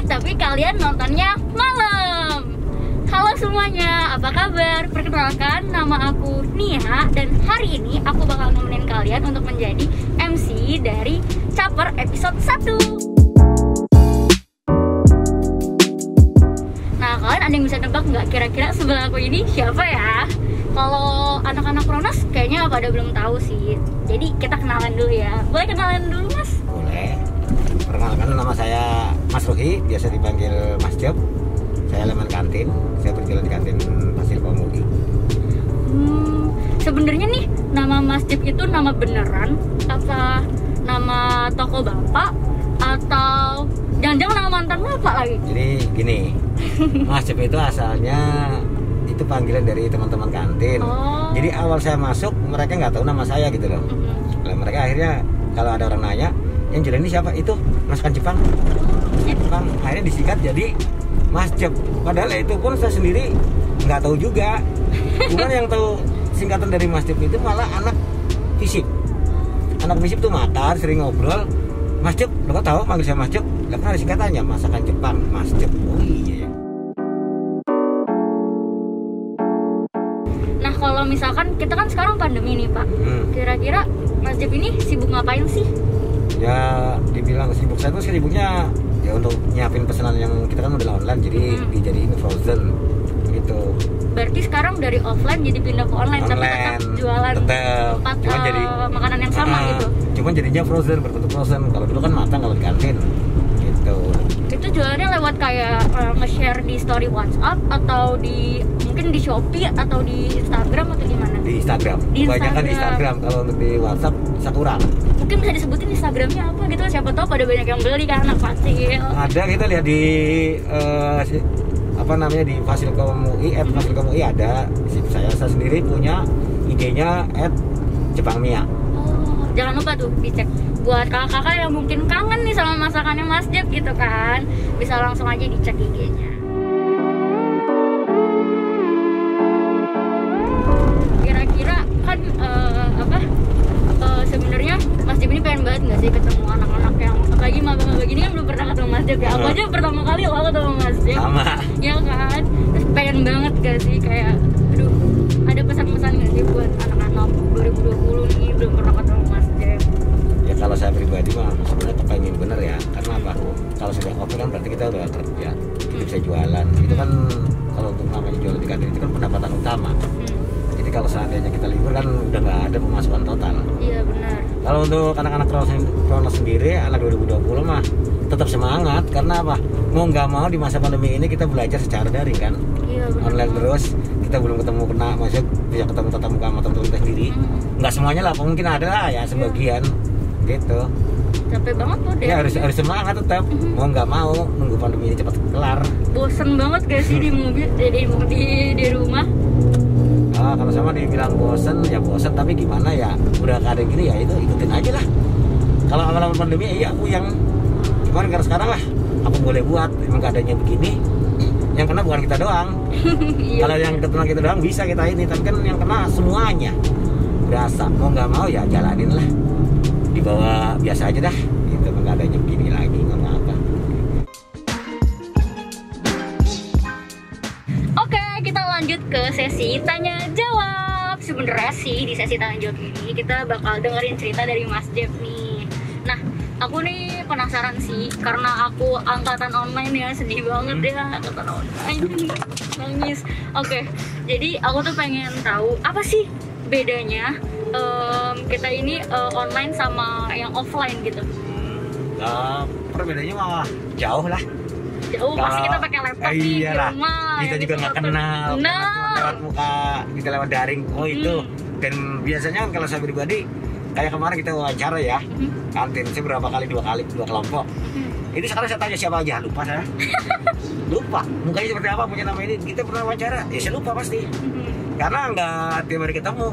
tapi kalian nontonnya malam. Halo semuanya, apa kabar? Perkenalkan, nama aku Nia dan hari ini aku bakal nemenin kalian untuk menjadi MC dari Caper episode 1. Nah, kalian ada yang bisa nebak nggak kira-kira sebelah aku ini siapa ya? Kalau anak-anak Pronas kayaknya pada belum tahu sih. Jadi kita kenalan dulu ya. Boleh kenalan dulu, Mas? Boleh. Perkenalkan, nama saya Mas Ruhi, biasa dipanggil Mas Job. Saya elemen kantin. Saya berjualan di kantin Fasilkom UI. Sebenarnya nih nama Mas Job itu nama beneran apa nama toko bapak atau jangan-jangan nama mantan bapak lagi? Jadi gini, Mas Job itu asalnya itu panggilan dari teman-teman kantin. Jadi awal saya masuk mereka nggak tahu nama saya gitu loh. Nah, mereka akhirnya kalau ada orang nanya, yang jualan ini siapa? Itu masakan Jepang. Jepang. Akhirnya disingkat jadi Mas Job. Padahal itu pun saya sendiri nggak tahu juga. Cuman yang tahu singkatan dari Mas Job itu malah anak fisip. Anak fisip tuh makan, sering ngobrol. Mas Job, lo tahu manggil saya Mas Job? Lah kan ada singkatannya masakan Jepang, Mas Job. Oh iya. Nah, kalau misalkan kita kan sekarang pandemi nih, Pak. Kira-kira Mas Job ini sibuk ngapain sih? Ya, dibilang sibuk, saya tuh sibuknya ya untuk nyiapin pesanan yang kita kan udah online, jadi dijadiin frozen gitu. Berarti sekarang dari offline jadi pindah ke online, tapi tetap jualan tempat jadi makanan yang sama gitu. Cuman jadinya frozen, berbentuk frozen. Kalau dulu kan matang kalau di kantin gitu. Itu jualannya lewat kayak nge-share di story WhatsApp atau mungkin di Shopee atau di Instagram atau gimana? Di Instagram. Kebanyakan di Instagram. Kalau untuk di WhatsApp bisa kurang. Mungkin bisa disebutin Instagramnya apa gitu, siapa tahu pada banyak yang beli kan, anak kecil. Ada, kita lihat di di Fasilkom UI, @Fasilkom UI ada. Saya sendiri punya IG-nya @JepangMia. Jangan lupa tuh dicek buat kakak-kakak yang mungkin kangen nih sama masakannya Mas Job gitu kan, bisa langsung aja dicek IG-nya. Kira-kira kan sebenarnya Mas Job ini pengen banget nggak sih ketemu anak-anak yang apalagi maba-maba gini kan belum pernah ketemu Mas Job ya? Aku aja pertama kali loh ketemu Mas Job. Sama. Ya kan? Terus pengen banget gak sih kayak, aduh, ada pesan-pesan nggak sih buat anak-anak 2020 nih belum pernah ketemu Mas Job? Ya kalau saya pribadi mah sebenarnya kepengen bener ya, karena apa? Kalau sudah oke kan berarti kita udah kerja, kita bisa jualan. Itu kan kalau untuk namanya jualan di kantin itu kan pendapatan utama. Jadi kalau seandainya kita libur kan udah nggak ada pemasukan total. Iya benar. Kalau untuk anak-anak Pronas sendiri, anak 2020 mah tetap semangat, karena apa? Mau nggak mau di masa pandemi ini kita belajar secara daring kan? Iya benar. Online terus, kita belum kena masih bisa ketemu tatap muka sama teman-teman kita sendiri. Nggak semuanya lah, mungkin ada lah ya sebagian gitu. Capek banget tuh deh. Ya harus semangat tetap. Mau nggak mau nunggu pandemi ini cepat kelar. Bosen banget gak sih di mobil, di rumah? Kalau sama dibilang bosen, ya bosen, tapi gimana ya, udah keadaan gini ya itu ikutin aja lah. Kalau awal-awal pandemi ya aku yang cuman karena sekarang lah aku boleh buat, emang keadaannya begini, yang kena bukan kita doang. Kalau yang kena kita doang bisa kita ini, tapi kan yang kena semuanya berasa. Mau nggak mau ya jalanin lah, dibawa biasa aja dah gitu, keadaannya begini lagi nggak apa. Kita lanjut ke sesi tanya jawab. Sebenarnya sih di sesi tanya jawab ini kita bakal dengerin cerita dari Mas Job nih. Nah, aku nih penasaran sih karena aku angkatan online ya, sedih banget ya angkatan online. Nangis. Oke, jadi aku tuh pengen tahu apa sih bedanya kita ini online sama yang offline gitu. Perbedaannya malah jauh lah. Pasti kita pakai laptop di rumah. Kita juga nggak kenal. Lewat muka, kita lewat daring. Oh itu. Dan biasanya kalau saya pribadi, kayak kemarin kita wawancara ya, kantin. Saya berapa kali, dua kelompok. Ini sekarang saya tanya siapa aja, lupa saya. Lupa. Mukanya seperti apa, punya nama ini. Kita pernah wawancara, ya saya lupa pasti. Karena nggak tiap hari ketemu.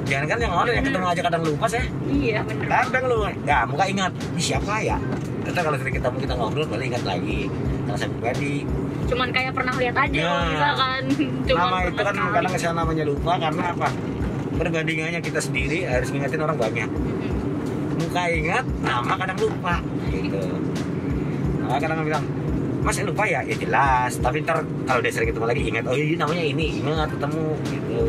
Jangan kan yang online yang ketemu aja kadang lupa saya. Iya benar. Kadang lu, ya muka ingat. Ini siapa ya? Ternyata kalau sering ketemu kita ngobrol, boleh ingat lagi. Kalau saya pribadi cuman kayak pernah lihat aja misalkan nama itu kan kadang saya namanya lupa karena apa, perbandingannya kita sendiri harus ngingetin orang banyak. Muka ingat, nama kadang lupa gitu. Nah, kadang bilang Mas lupa ya jelas, tapi ntar kalau udah sering ketemu lagi ingat, oh iya namanya ini, ingat ketemu gitu.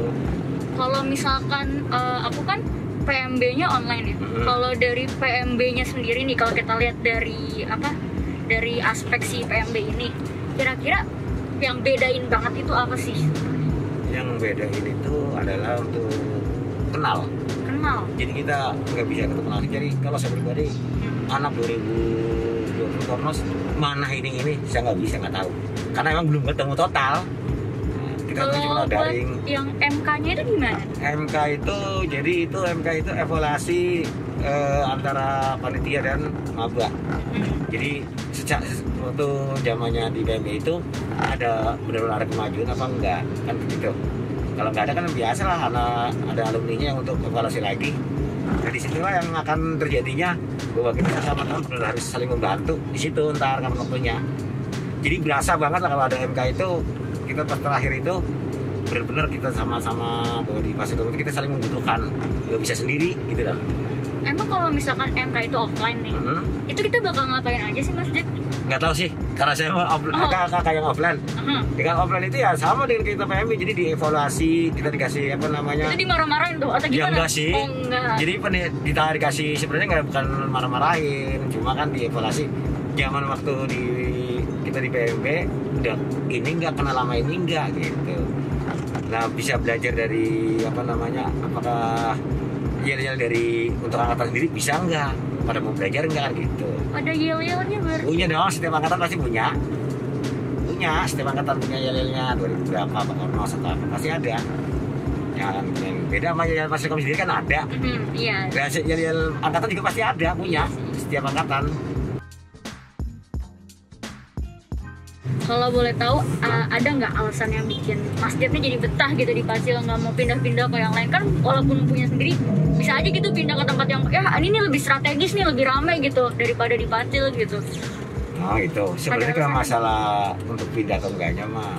Kalau misalkan aku kan PMB-nya online ya. Kalau dari PMB-nya sendiri nih, kalau kita lihat dari aspek si PMB ini, kira-kira yang bedain banget itu apa sih? Yang bedain itu adalah untuk kenal. Jadi kita nggak bisa ketemu langsung. Jadi kalau saya pribadi anak 2020 Kornos mana ini saya nggak tahu karena emang belum ketemu total. Kita cuma daring. Yang MK-nya itu gimana? MK itu evaluasi antara panitia dan maba. Jadi sejak waktu zamannya di BMB itu ada benar-benar ada kemajuan apa enggak kan begitu. Kalau nggak ada kan biasa lah, ada alumninya yang untuk evaluasi lagi. Nah disitulah yang akan terjadinya bahwa kita sama-sama benar harus saling membantu di situ ntar kan waktunya. Jadi berasa banget lah kalau ada MK itu, kita pas terakhir itu benar-benar kita sama-sama bahwa di fase itu kita saling membutuhkan, nggak bisa sendiri gitu lah. Emang kalau misalkan MK itu offline nih, itu kita bakal ngapain aja sih Mas Jack? Nggak tahu sih, karena saya kakak yang offline. Dengan offline itu ya sama dengan kita PMB, jadi dievaluasi, kita dikasih apa namanya? Itu dimarah-marahin tuh atau gimana? Ya enggak sih. Oh, enggak. Jadi kita dikasih sebenarnya bukan marah-marahin, cuma kan dievaluasi. Zaman waktu kita di PMB udah ini enggak kenal lama ini enggak gitu. Nah bisa belajar dari apa namanya? Apakah yel-yel dari untuk angkatan sendiri bisa enggak? Pada mau belajar enggak gitu. Ada yel-yelnya berarti? Punya dong, setiap angkatan pasti punya. Setiap angkatan punya yel-yelnya 2000 berapa, Pak Kornos atau apa pasti ada. Yang beda sama yel Maskom sendiri kan ada. Iya. Yel angkatan juga pasti ada punya setiap angkatan. Kalau boleh tahu, ada nggak alasan yang bikin Mas Jepnya jadi betah gitu di Pacil, nggak mau pindah-pindah ke yang lain? Kan walaupun punya sendiri, bisa aja gitu pindah ke tempat yang ini lebih strategis nih, lebih ramai gitu daripada di Pacil gitu. Nah itu sebenarnya kalau masalah untuk pindah ke enggaknya mah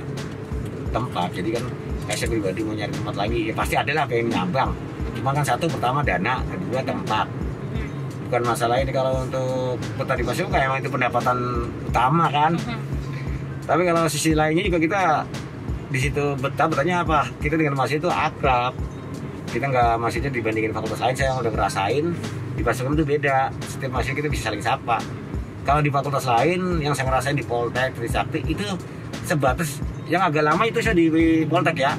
tempat. Jadi kan saya pribadi mau nyari tempat lagi, ya pasti ada lah pengen nyambang. Cuma kan satu pertama dana, kedua tempat. Bukan masalah ini kalau untuk petani Pacil kayak emang itu pendapatan utama kan. Tapi kalau sisi lainnya juga kita di situ betahnya apa? Kita dengan mahasiswa itu akrab. Kita nggak mahasiswa dibandingin fakultas lain. Saya yang udah ngerasain di Pacil itu beda. Setiap mahasiswa kita bisa saling sapa. Kalau di fakultas lain yang saya ngerasain di Poltek, Trisakti itu sebatas yang agak lama itu saya di Poltek ya.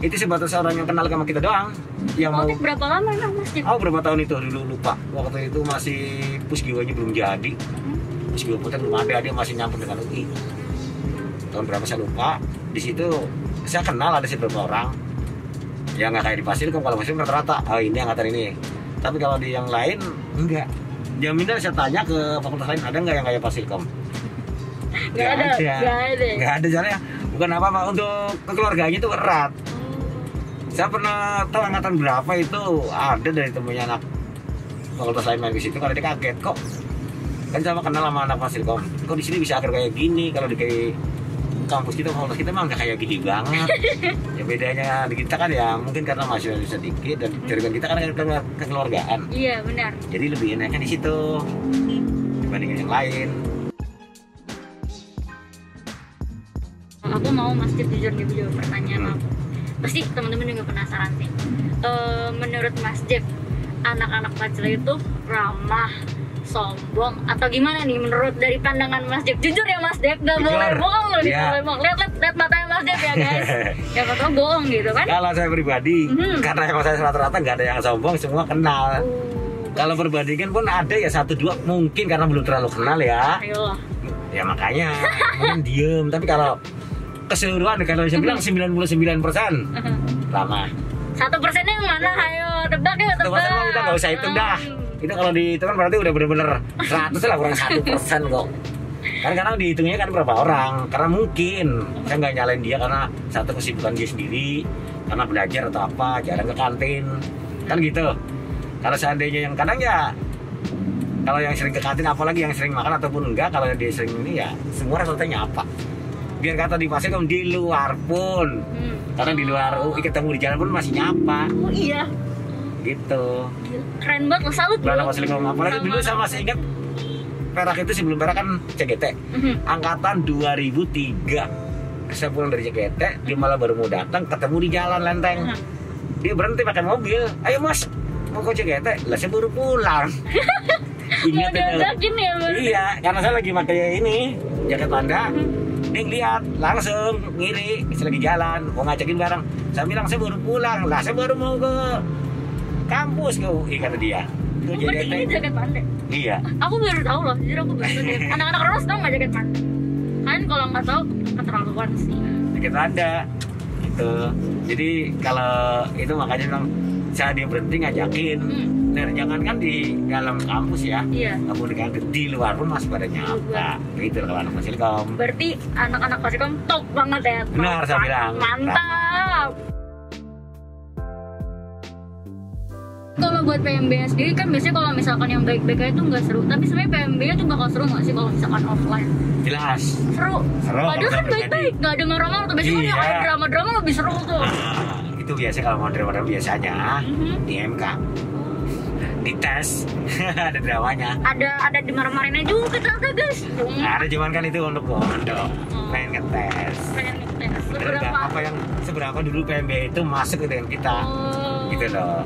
Itu sebatas orang yang kenal sama kita doang. Yang Poltek berapa lama emang Mas? Berapa tahun itu dulu lupa. Waktu itu masih Pusgiwanya belum jadi. Pusgiwa Poltek belum ada, dia masih nyampur dengan UI. Tahun berapa saya lupa. Di situ saya kenal ada beberapa orang yang nggak kayak di Fasilkom. Kalau Fasilkom rata-rata ini angkatan ini, tapi kalau di yang lain enggak. Jaminan saya tanya ke fakultas lain, ada nggak yang kayak Fasilkom? Nggak ada Soalnya bukan apa-apa, untuk keluarganya itu erat. Saya pernah tahu angkatan berapa itu ada dari temennya anak fakultas lain main di situ. Kalau dia kaget kok kan sama kenal sama anak Fasilkom, kok di sini bisa akhir kayak gini. Kalau di kampus kita, fakultas kita emang nggak kayak gini banget. Ya bedanya di kita kan ya mungkin karena mahasiswa sedikit dan jaringan kita kan kekeluargaan. Iya benar. Jadi lebih enaknya di situ dibandingin yang lain. Aku mau Mas Jep jujur pertanyaan aku. Pasti teman-teman juga penasaran sih. Menurut Mas Jep, anak-anak Pacil itu ramah, sombong atau gimana nih menurut dari pandangan Mas Jep? Jujur ya Mas Jep, gak boleh bohong loh, boleh bohong. Lihat matanya Mas Jep ya guys. Ya kalau bohong gitu kan? Kalau saya pribadi, karena emang saya rata-rata nggak ada yang sombong, semua kenal. Kalau perbandingan pun ada ya 1-2 mungkin karena belum terlalu kenal ya. Ayolah. Ya makanya mungkin diem. Tapi kalau keseluruhan kalau saya bilang 99% ramah. 1%-nya yang mana? Ayo tebak ya, tebak. 1% kita nggak usah hitung dah. Itu kalau dihitung kan berarti udah bener-bener 100 lah, kurang 1% kok. Kan kadang dihitungnya kan berapa orang. Karena mungkin saya nggak nyalain dia karena satu kesibukan dia sendiri, karena belajar atau apa, jarang ke kantin kan gitu. Kalau seandainya yang kadang ya, kalau yang sering ke kantin apalagi yang sering makan ataupun enggak, kalau dia sering ini ya semua rata-rata nyapa. Biar kata di pasir kan di luar pun, karena di luar UI ketemu di jalan pun masih nyapa. Oh iya. Gitu. Keren banget, lo salut. Kalau masih ngomong apalagi dulu saya masih ingat Perak itu sebelum Perak kan CGT. Angkatan 2003. Saya pulang dari CGT, dia malah baru mau datang, ketemu di jalan Lenteng. Dia berhenti pakai mobil. Ayo Mas, mau ke CGT? Lah saya baru pulang. Ingat itu. Ya, iya, karena saya lagi pakai ini jaket panda. Dia lihat langsung ngiri, saya lagi jalan, mau ngajakin bareng. Saya bilang saya baru pulang, lah saya baru mau ke kampus ke UI kata dia. Itu berarti ini jaket panda? Iya. Aku baru tahu loh, jujur aku baru tahu. Anak-anak Roros tau nggak jaket panda? Kan kalau nggak tahu keterlaluan sih. Jaket panda, gitu. Jadi kalau itu makanya bilang saya dia berhenti ngajakin. Dan jangan kan di dalam kampus ya, kemudian di luar pun masih pada nyapa. Gitu kalau anak Fasilkom. Berarti anak-anak Fasilkom top banget ya. Benar saya bilang. Mantap. Kalau buat PMB sendiri kan biasanya kalau misalkan yang baik-baik itu nggak seru. Tapi sebenarnya PMB itu bakal seru nggak sih kalau misalkan offline? Jelas. Seru. Padahal kan baik-baik, nggak ada marah-marah tuh. Biasanya ada drama-drama lebih seru tuh. Itu biasa kalau mau drama biasanya di MK. Di tes ada dramanya. Ada di marah-marahinnya juga ternyata guys. Ada cuman kan itu untuk pondok. Pengen ngetes. Seberapa dulu PMB itu masuk ke dengan kita. Gitu loh.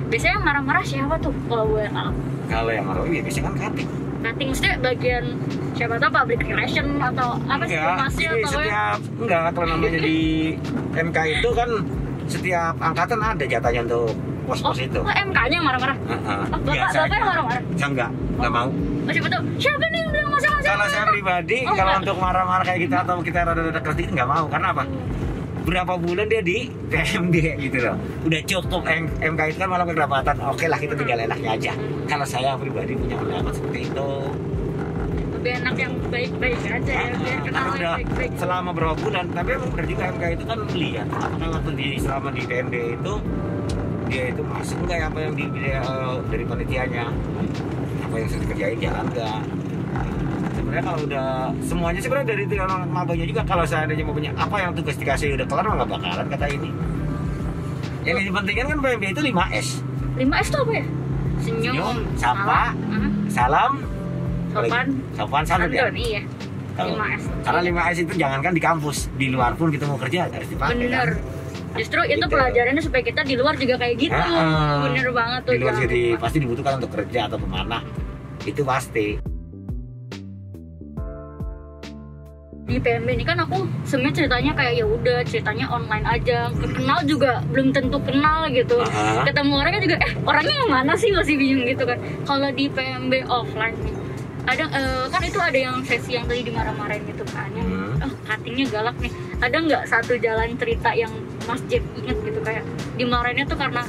Biasanya yang marah-marah siapa tuh kalau gue tahu? Kalau yang marah ya biasanya kan cutting. Cutting maksudnya bagian siapa tahu public relation atau apa sih masih atau setiap enggak kalau namanya di MK itu kan setiap angkatan ada jatahnya untuk pos-pos itu. Oh, MK-nya yang marah-marah? Bapak yang marah-marah? Saya enggak mau. Siapa tuh? Siapa nih yang bilang masalah? Kalau saya pribadi, kalau untuk marah-marah kayak kita atau kita rada-rada kritik nggak mau. Karena apa? Berapa bulan dia di PMB gitu loh. Udah cukup MK itu kan malah pendapatan. Oke lah kita tinggal enaknya aja. Kalau saya pribadi punya pendapat seperti itu. Lebih enak yang baik-baik aja ya. Biar kenal yang baik-baik. Selama berapa bulan, tapi emang benar juga MK itu kan lihat. Apakah waktu selama di PMB itu dia itu masuk nggak apa yang dari panitianya, apa yang sudah dikerjain jalan nggak. Sebenarnya kalau udah semuanya sebenarnya dari orang mabanya juga, kalau seandainya mau punya apa yang tugas dikasih udah kelar nggak bakalan kata ini. Yang dipentingkan kan PMB itu 5S. 5S itu apa ya? Senyum, sapa, salam, sopan santun ya. Iya. 5S. Karena 5S itu jangankan di kampus, di luar pun kita mau kerja harus dipakai. Bener. Kan? Justru itu gitu. Pelajarannya supaya kita di luar juga kayak gitu. Bener banget tuh. Di luar jadi pasti dibutuhkan untuk kerja atau kemana. Itu pasti. Di PMB ini kan aku sebenarnya ceritanya kayak ya udah ceritanya online aja. Kenal juga belum tentu kenal gitu. Ketemu orangnya juga orangnya yang mana sih, masih bingung gitu kan. Kalau di PMB offline nih ada kan itu ada yang sesi yang tadi dimarah-marahin gitu kan, yang cuttingnya galak nih. Ada nggak satu jalan cerita yang Mas Jeff inget gitu kayak dimarahinnya tuh karena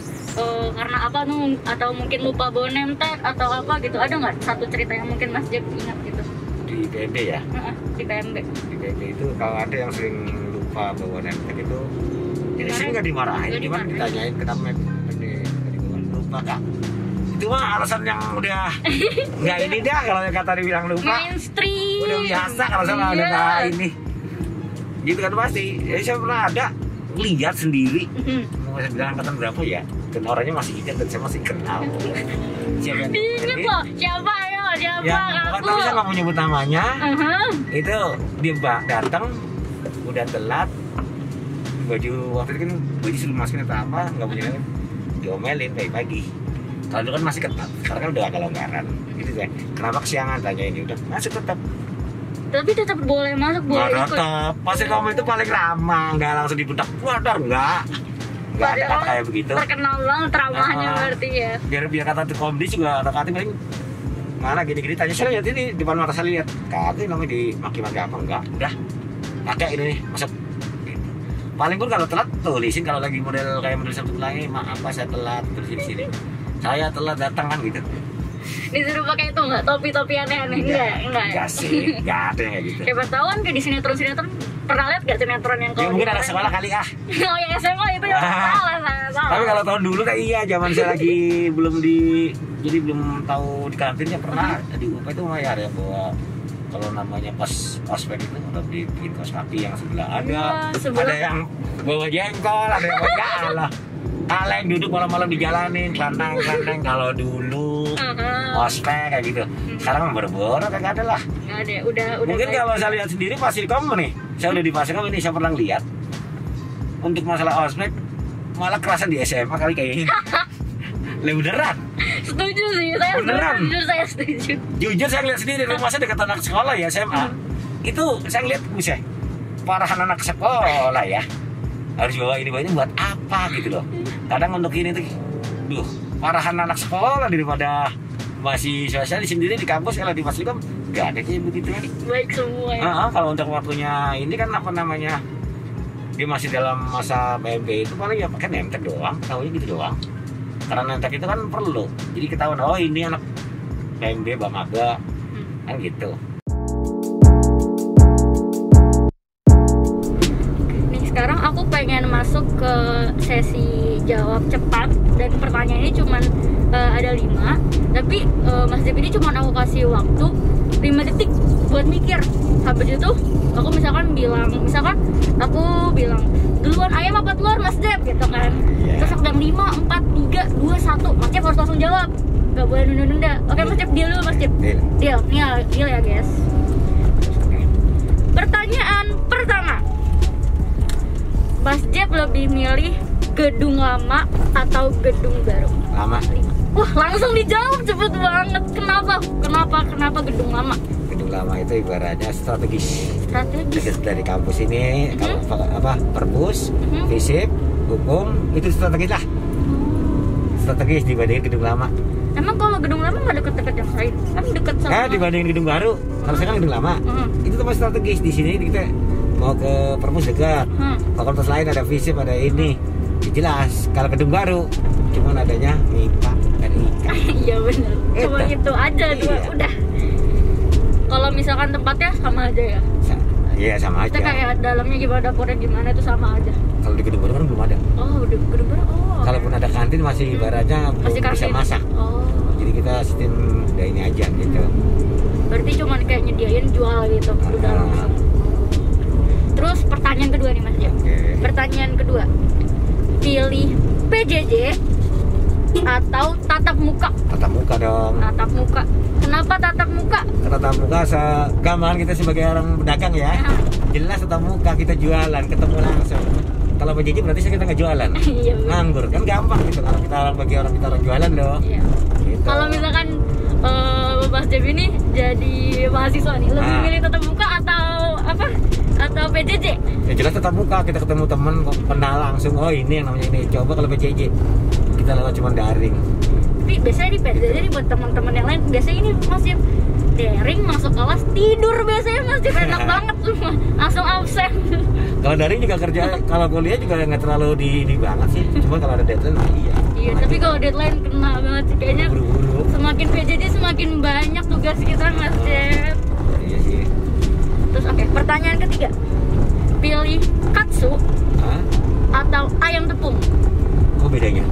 apa tuh, atau mungkin lupa bawa name tag atau apa gitu? Ada nggak satu cerita yang mungkin Mas Jeff ingat gitu? Di PMB ya? Di PMB. Di PMB itu kalau ada yang sering lupa bawa name tag itu, ini sih nggak dimarahin, cuma ditanyain kenapa lupa kak. Itu mah alasan yang udah nggak ini dah, kalau kata dibilang lupa. Mainstream. Udah biasa kalau saya udah ini. Gitu kan pasti. Ya saya pernah ada lihat sendiri. Mau saya bilang angkatan berapa ya? Dan orangnya masih ingat dan saya masih kenal. Siapa yang ingat loh? Siapa ayo? Siapa? Ya, tapi saya nggak mau nyebut namanya. Itu dia datang udah telat. Baju waktu itu kan baju suruh masukin atau apa, nggak punya diomelin pagi-pagi. Kalau dulu kan masih ketat, sekarang kan udah agak longgaran. Gitu saya. Kenapa kesiangan tanya ini udah masuk tetap. Tapi tetap boleh masuk, boleh ikut. Tetap. Pasti kamu itu paling ramah, nggak langsung dibudak wadah, nggak ada kata kayak begitu. Terkenal banget ramahnya berarti ya. Biar kata tuh komdi juga ada kata paling mana gini-gini tanya saya lihat ini depan mata saya lihat kata namanya dimaki-maki apa enggak, udah pakai ini nih masuk. Paling pun kalau telat tulisin, kalau lagi model kayak model satu lagi maaf Pak saya telat terus di sini. Saya telat datang kan gitu. Disuruh pakai itu nggak topi-topi aneh-aneh? Enggak sih, nggak ada yang kayak gitu. Siapa tahu kan kayak di sinetron pernah lihat nggak sinetron yang ya mungkin anak sekolah kali ah. Oh ya SMA itu ya salah. Tapi kalau tahun dulu kan iya, zaman saya lagi jadi belum tahu di kantinnya pernah di UP itu mah ya ada yang bawa, kalau namanya pas ospek itu udah bikin kaos kaki yang sebelah ada yang bawa jengkol, ada yang bawa kaleng duduk malam-malam dijalanin kelantang kalau dulu ospek kayak gitu. Sekarang boro-boro kagak ada lah. Nggak ada, udah. Mungkin kalau saya lihat sendiri Fasilkom nih, saya udah di Fasilkom ini saya pernah lihat. Untuk masalah ospek malah kerasan di SMA kali kayaknya. Beneran. Setuju sih, saya beneran. Jujur saya setuju. Jujur saya lihat sendiri rumah saya dekat anak sekolah ya SMA. Itu saya lihat buset, parahan anak sekolah ya. Harus bawa ini buat apa gitu loh. Kadang untuk ini tuh, parahan anak sekolah daripada mahasiswa saya sendiri di kampus. Kalau di Fasilkom gak ada kayak begitu. Baik semua ya. Kalau untuk waktunya ini kan apa namanya, dia masih dalam masa PMB itu paling ya pakai nemtek doang, tahunya gitu doang. Karena nemtek itu kan perlu, jadi ketahuan oh ini anak PMB Bang Aga kan gitu. Nih sekarang aku pengen masuk ke sesi jawab cepat dan pertanyaannya cuman ada 5, tapi Mas Jep ini cuman aku kasih waktu 5 detik buat mikir. Habis itu aku misalkan aku bilang duluan ayam apa telur Mas Jep gitu kan. Terus aku bilang 5, 4, 3, 2, 1 Mas Jep harus langsung jawab, gak boleh nunda-nunda. Oke Mas Jep, deal dulu Mas Jep. Deal, deal ya guys. Pertanyaan pertama, Mas Jep lebih milih gedung lama atau gedung baru? Lama. Wah langsung dijawab cepet banget. Kenapa gedung lama? Gedung lama itu ibaratnya strategis. Dekat dari kampus ini, perpus, FISIP, hukum itu strategis lah. Strategis dibandingin gedung lama. Emang kalau gedung lama nggak deket-deket yang lain? Kan deket sama. Dibandingin gedung baru. Kalau sekarang gedung lama, itu tempat strategis. Di sini kita mau ke perpus dekat. Fakultas lain ada FISIP, ada ini. Jelas. Kalau gedung baru, cuman adanya MIPA dan IKA. Iya benar. Cuma itu aja dua udah. Kalau misalkan tempatnya sama aja ya? Iya sama aja. Kita kayak dalamnya gimana, dapurnya gimana itu sama aja. Kalau di gedung baru kan belum ada. Oh, udah gedung baru. Oh. Kalaupun ada kantin masih ibaratnya belum bisa masak. Oh. Jadi kita sistem udah ini aja gitu. Berarti cuman kayak nyediain jual gitu di dalam. Terus pertanyaan kedua nih Mas Jep. Pertanyaan kedua, pilih PJJ atau tatap muka? Tatap muka dong. Tatap muka. Kenapa tatap muka? Tatap muka gambaran kita sebagai orang pedagang ya. Jelas tatap muka, kita jualan, ketemu langsung. Kalau PJJ berarti kita nggak jualan. Iya, nganggur kan gampang gitu. Kalau kita orang jualan dong. Iya. Gitu. Kalau misalkan Mas Jep ini jadi mahasiswa nih, lebih milih tatap muka atau PJJ? Ya jelas tatap muka, kita ketemu temen, kenal langsung. Oh ini yang namanya ini. Coba kalau PJJ kita lewat cuma daring. Tapi biasanya di PJJ nih buat teman-teman yang lain, biasanya ini Mas Jep daring masuk kelas tidur, biasanya Mas Jep enak banget semua, langsung absen. Kalau daring juga kerja, kalau kuliah juga nggak terlalu di banget sih. Cuma kalau ada deadline iya. Iya, tapi kalau deadline kena banget sih kayaknya. Buru-buru. Semakin PJJ semakin banyak tugas kita Mas Jep. Iya sih. Terus pertanyaan ketiga, pilih katsu atau ayam tepung? Oh bedanya?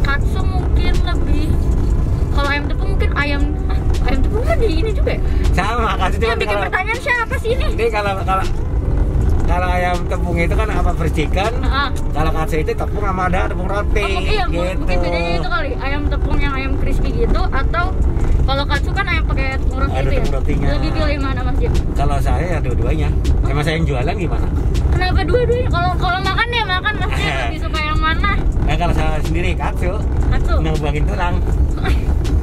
Katsu mungkin lebih, kalau ayam tepung mungkin ayam tepung kan di ini juga ya? Sama katsu itu. Yang bikin pertanyaan siapa sih ini? Ini kalau ayam tepung itu kan apa chicken, kalau katsu itu tepung sama ada tepung roti. Iya, gitu. Mungkin bedanya itu kali, ayam tepung yang ayam crispy gitu, atau kalau katsu kan ayam pakai tepung roti itu ya? Rotinya. Lebih pilih mana Mas Jep? Kalau saya ya dua-duanya. Emang saya yang jualan gimana? Kenapa dua-duanya? Kalau makan ya makan Mas Jep, lebih suka yang mana? Kalau saya sendiri katsu. Ngebuangin tulang.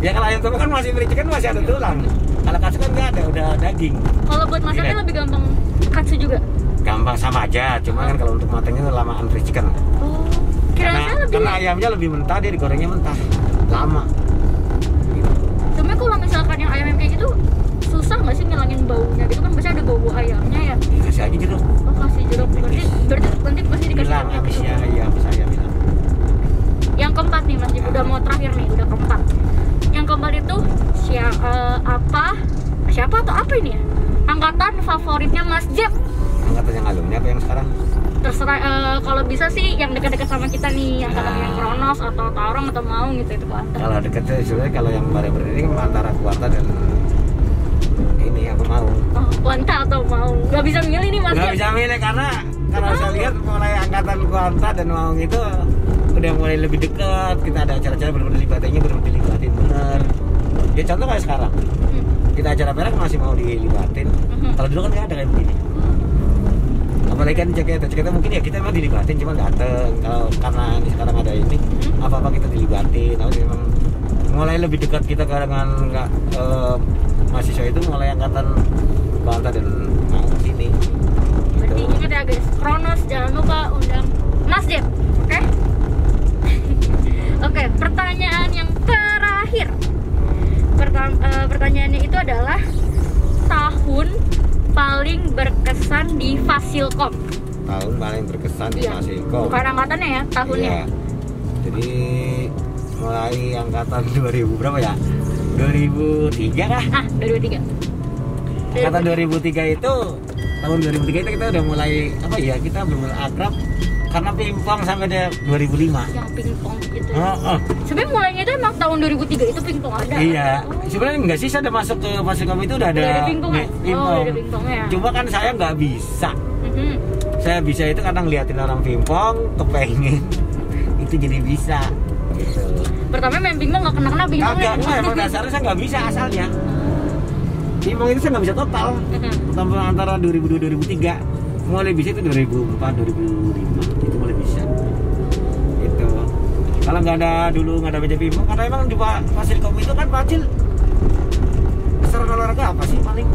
Ya kalau ayam tepung kan masih chicken masih ada tulang. Kalau katsu kan nggak ada, udah daging. Kalau buat masaknya lebih gampang katsu juga? Gampang sama aja, cuma kan kalau untuk matangnya lamaan chicken. Oh, karena ayamnya lebih mentah, dia digorengnya mentah, lama. Cuma kalau misalkan yang ayam kayak gitu susah nggak sih ngilangin baunya gitu kan, biasanya ada bau ayamnya ya? Kasih aja jeruk. Oh kasih jeruk, berarti nanti pasti dikasih bilang habisnya, iya habis saya bilang. Yang keempat nih Mas Jep, udah mau terakhir nih, udah keempat. Yang keempat itu siapa atau apa ini ya? Angkatan favoritnya Mas Jep? Angkatan yang alumni apa yang sekarang? Terserah, kalau bisa sih yang dekat-dekat sama kita nih, yang yang Kronos atau Taurang atau Maung gitu itu Kuanta. Kalau dekat sebenarnya kalau yang baru-baru ini kan antara Kuanta dan ini aku mau. Oh, Kuanta atau Maung? Gak bisa milih nih Mas. Gak bisa milih karena kalau saya lihat mulai angkatan Kuanta dan Maung itu udah mulai lebih dekat. Kita ada acara-acara benar-benar dilibatin benar. Ya contoh kayak sekarang. Kita acara perak masih mau dilibatin. Kalau dulu kan nggak ada kayak begini. Apalagi kan CKT mungkin ya kita memang dilibatin cuma dateng. Kalau karena ini sekarang ada ini apa-apa kita dilibatin. Tapi memang mulai lebih dekat kita dengan mahasiswa itu mulai angkatan Banta dan mau sini. Berarti ingat ya guys, Kronos jangan lupa undang Mas Jeff, oke? Oke, pertanyaan yang terakhir. Pertanyaannya itu adalah tahun paling berkesan di Fasilkom. Tahun paling berkesan di Fasilkom. Bukan angkatannya ya, tahunnya. Iya. Jadi mulai angkatan 2000 berapa ya? 2003 kah? 2003. Angkatan 2003 itu tahun 2003 itu kita udah mulai apa ya? Kita benar akrab karena pingpong sampai dia 2005. Yang pingpong gitu. Sebenarnya mulainya itu emang tahun 2003 itu pingpong ada. Iya. Sebenarnya enggak sih, saya udah masuk ke Fasilkom itu udah ada pingpong. Udah ada pingpongnya. Cuma kan saya nggak bisa. Saya bisa itu karena ngeliatin orang pingpong, kepengen itu jadi bisa. Gitu. Pertama main pingpong nggak kena pingpongnya. Enggak, emang dasarnya saya nggak bisa asalnya. Pingpong itu saya nggak bisa total. Sampai antara 2002-2003, mulai bisa itu 2004-2005 itu mulai bisa. Itu. Kalau nggak ada meja pingpong, karena emang di Fasilkom itu kan Pacil keseruan olahraga apa sih paling?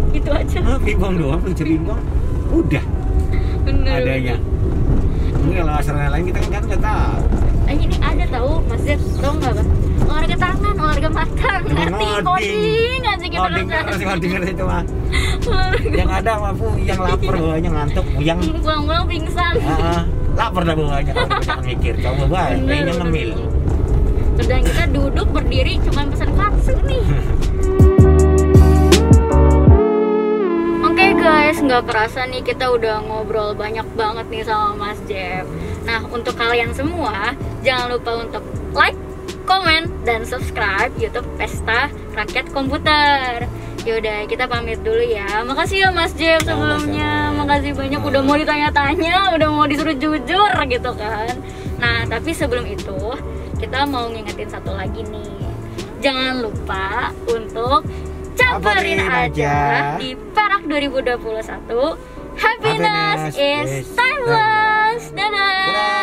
Itu aja. Pingpong doang, meja pingpong, udah. Bener. Adanya. Mungkin kalau asalnya lain kita kan nggak tahu. Ini ada tahu Mas Zed, tahu nggak Pak? Olahraga tangan, olahraga mata, ngerti coding aja kita ngerti itu mah. Yang ada mah yang lapar bawahnya ngantuk, yang buang-buang pingsan. Lapar dah bawahnya, jangan mikir, coba bae, kayaknya ngemil. Sedang kita duduk berdiri cuma pesan katsu nih. Oke guys, nggak kerasa nih kita udah ngobrol banyak banget nih sama Mas Jeff. Nah, untuk kalian semua, jangan lupa untuk like, komen, dan subscribe YouTube Pesta Rakyat Komputer. Yaudah, kita pamit dulu ya. Makasih ya Mas Jeff sebelumnya. Makasih banyak udah mau ditanya-tanya, udah mau disuruh jujur gitu kan. Nah, tapi sebelum itu, kita mau ngingetin satu lagi nih. Jangan lupa untuk campurin aja di Perak 2021. Happiness is timeless. Dadah.